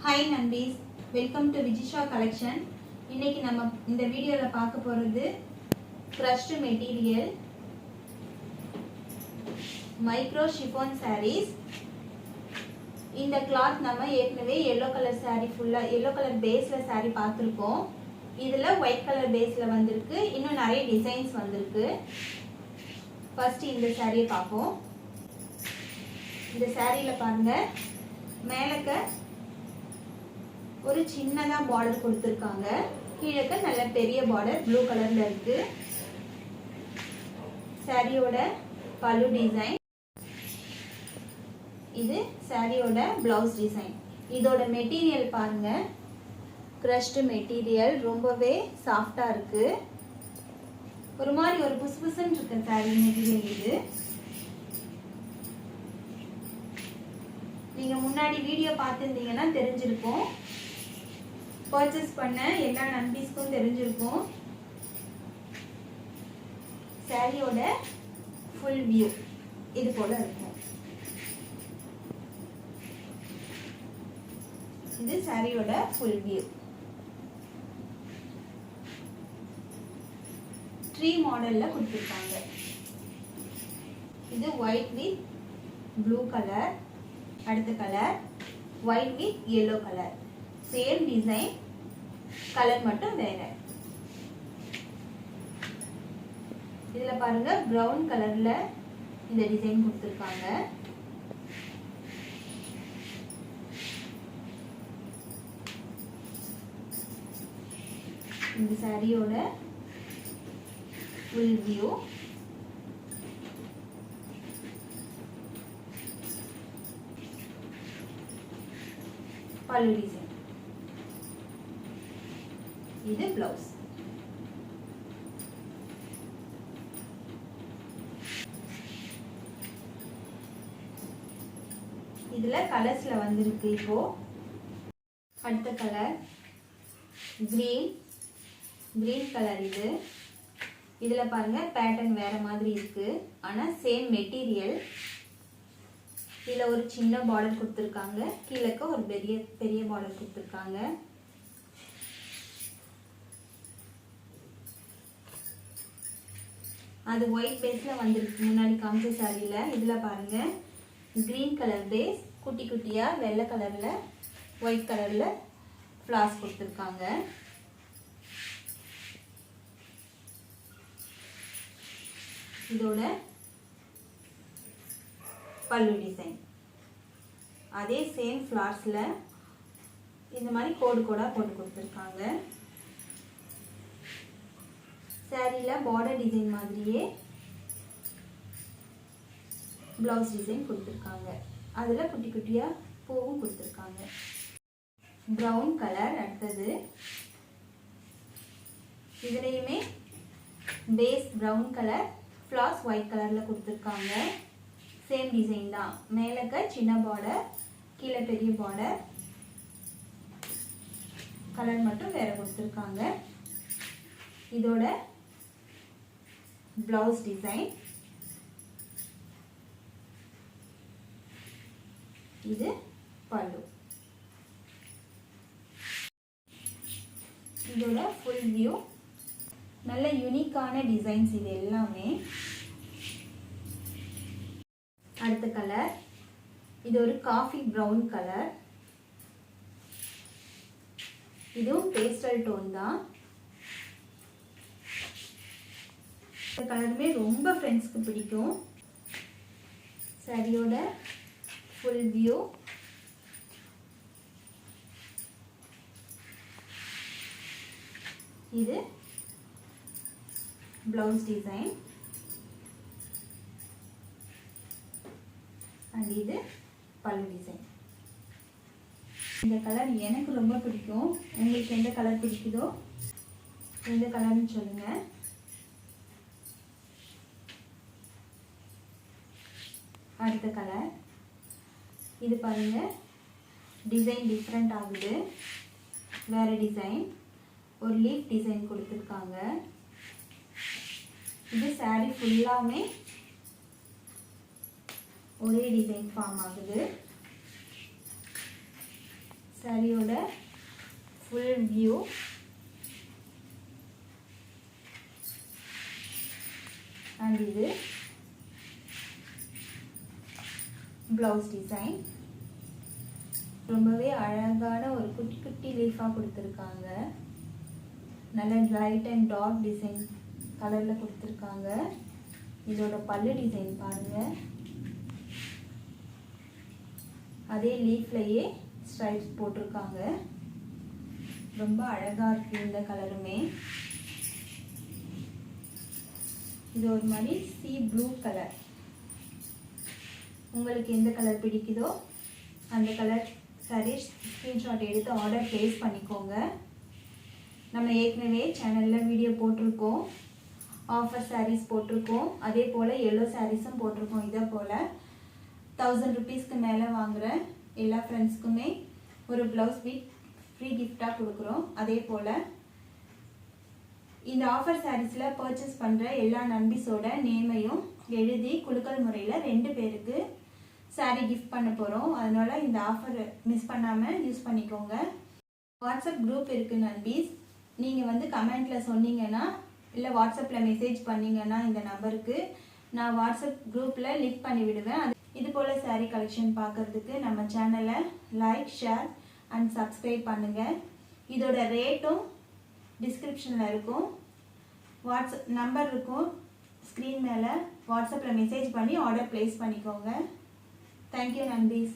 Hi Nambis, welcome to Vijisha collection. இன்னைக்கு நம்ம இந்த வீடியோல பார்க்க போறது crushed material micro chiffon sarees. இந்த cloth நம்ம ஏற்கனவே yellow color saree ஃபுல்லா yellow color baseல saree பார்த்திருக்கோம். இதுல white color baseல வந்திருக்கு. இன்னும் நிறைய டிசைன்ஸ் வந்திருக்கு. ஃபர்ஸ்ட் இந்த saree பாப்போம். இந்த sareeல பாருங்க மேலக்க ஒரு சின்னதா பார்டர் கொடுத்திருக்காங்க. கீழக்க நல்ல பெரிய பார்டர் ப்ளூ கலர்ல இருக்கு. சாரியோட பல்லு டிசைன். இது சாரியோட பிளவுஸ் டிசைன். இதோட மெட்டீரியல் பாருங்க. crushed மெட்டீரியல் ரொம்பவே சாஃப்ட்டா இருக்கு. ஒரு மாதிரி ஒரு புஸ்புஸ்ன்னு இருக்கு சாரி மெட்டீரியல் இது. நீங்க முன்னாடி வீடியோ பார்த்திருந்தீங்கன்னா தெரிஞ்சிருக்கும். பர்ச்சேஸ் பண்ண எல்லா நம்பீஸ்க்கும் தெரிஞ்சிருக்கும். சாரியோட ஃபுல் வியூ இது போல இருக்கும். இது சாரியோட ஃபுல் வியூ. ட்ரீ மாடல்ல கொடுத்திருக்காங்க. இது ஒயிட் வித் ப்ளூ கலர். அடுத்த colour white with yellow colour. Same design, colour மட்டும் வேற. இதுல பாருங்க பிரவுன் கலர்ல இந்த டிசைன் கொடுத்திருக்காங்க. இந்த சாரியோட ஃபுல் வியூ. பல்லு டிசைன். இது பிளவுஸ். இதுல கலர்ஸ்ல வந்திருக்கு. இப்போ அடுத்த கலர் கிரீன் கலர். இதுல பாருங்க பேட்டர்ன் வேற மாதிரி இருக்கு. ஆனா சேம் மெட்டீரியல். இதுல ஒரு சின்ன பார்டர் கொடுத்திருக்காங்க. கீழக்க ஒரு பெரிய பார்டர் கொடுத்திருக்காங்க. அது ஒயிட் பேஸ்ல வந்திருக்கு முன்னாடி காமிச்ச சாரியில. இதுல பாருங்க கிரீன் கலர் பேஸ், குட்டி குட்டியா வெள்ளை கலர்ல ஒயிட் கலர்ல ஃப்ளார்ஸ் கொடுத்திருக்காங்க. இதோட பல்லு டிசைன். அதே சேம் ஃப்ளார்ஸ்ல இந்த மாதிரி கோடு கோடா போட்டு கொடுத்திருக்காங்க. சாரியில பார்டர் டிசைன் மாதிரியே பிளவுஸ் டிசைன் கொடுத்திருக்காங்க. அதுல குட்டி குட்டியா பூவும் கொடுத்திருக்காங்க. Brown colour. அடுத்தது இதுலயுமே base brown colour, flowers white கலர்ல கொடுத்திருக்காங்க. சேம் டிசைன் தான். மேலக்க சின்ன பார்டர், கீழே பெரிய பார்டர். கலர் மட்டும் வேற கொடுத்திருக்காங்க. இதோட பிளவுஸ் டிசைன். இது பல்லு. இதோட ஃபுல் வியூ. நல்ல யூனிக்கான டிசைன்ஸ் இது எல்லாமே. அடுத்த கலர் இது ஒரு காஃபி பிரவுன் கலர். இதுவும் பேஸ்டல் டோன் தான். இந்த கலருமே ரொம்ப ஃப்ரெண்ட்ஸ்க்கு பிடிக்கும். சாரியோட ஃபுல் வியூ. இது பிளவுஸ் டிசைன். அண்ட் இது பல்லு டிசைன். இந்த கலர் எனக்கு ரொம்ப பிடிக்கும். உங்களுக்கு எந்த கலர் பிடிக்குதோ எந்த கலர்னு சொல்லுங்க. அடுத்த கலர் இது பாருங்க. டிசைன் டிஃப்ரெண்ட் ஆகுது. வேற டிசைன். ஒரு லீஃப் டிசைன் கொடுத்திருக்காங்க. இது saree ஃபுல்லாமே ஒரே டிசைன் ஃபார்ம் ஆகுது. சாரியோட ஃபுல் வியூ. அண்ட் இது ப்ளவுஸ் டிசைன். ரொம்பவே அழகான ஒரு குட்டி குட்டி லீஃபாக கொடுத்துருக்காங்க. நல்ல லைட் அண்ட் டார்க் டிசைன் கலரில் கொடுத்துருக்காங்க. இதோட பல்லு டிசைன் பாருங்கள். அதே லீஃப்லையே ஸ்ட்ரைப்ஸ் போட்டிருக்காங்க. ரொம்ப அழகாக இருக்குது இந்த கலருமே. இது ஒரு மாதிரி சீ ப்ளூ கலர். உங்களுக்கு எந்த கலர் பிடிக்குதோ அந்த கலர் சாரீஸ் ஸ்க்ரீன்ஷாட் எடுத்து ஆர்டர் ப்ளேஸ் பண்ணிக்கோங்க. நம்ம ஏற்கனவே சேனலில் வீடியோ போட்டிருக்கோம். ஆஃபர் சாரீஸ் போட்டிருக்கோம். அதே போல் எல்லோ சாரீஸும் போட்டிருக்கோம். இதே போல் 1000 rupeesக்கு மேலே வாங்குகிற எல்லா ஃப்ரெண்ட்ஸ்க்குமே ஒரு ப்ளவுஸ் பீட் ஃப்ரீ கிஃப்டாக கொடுக்குறோம். அதே போல் இந்த ஆஃபர் சாரீஸில் பர்ச்சேஸ் பண்ணுற எல்லா நண்பீஸோட நேமையும் எழுதி குலுக்கல் முறையில் 2 பேருக்கு சாரீ கிஃப்ட் பண்ண போகிறோம். அதனால் இந்த ஆஃபர் மிஸ் பண்ணாமல் யூஸ் பண்ணிக்கோங்க. வாட்ஸ்அப் குரூப் இருக்குது நண்பீஸ். நீங்கள் வந்து கமெண்ட்டில் சொன்னீங்கன்னா இல்லை வாட்ஸ்அப்பில் மெசேஜ் பண்ணிங்கன்னா இந்த நம்பருக்கு நான் வாட்ஸ்அப் குரூப்பில் லிங்க் பண்ணி விடுவேன். இது போல் சாரீ கலெக்ஷன் பார்க்குறதுக்கு நம்ம சேனலை லைக், ஷேர் அண்ட் சப்ஸ்கிரைப் பண்ணுங்கள். இதோட ரேட்டும் டிஸ்கிரிப்ஷனில் இருக்கும். வாட்ஸ்அப் நம்பர் இருக்கும் ஸ்க்ரீன் மேலே. வாட்ஸ்அப்பில் மெசேஜ் பண்ணி ஆர்டர் ப்ளேஸ் பண்ணிக்கோங்க. தேங்க்யூ நண்பீஸ்.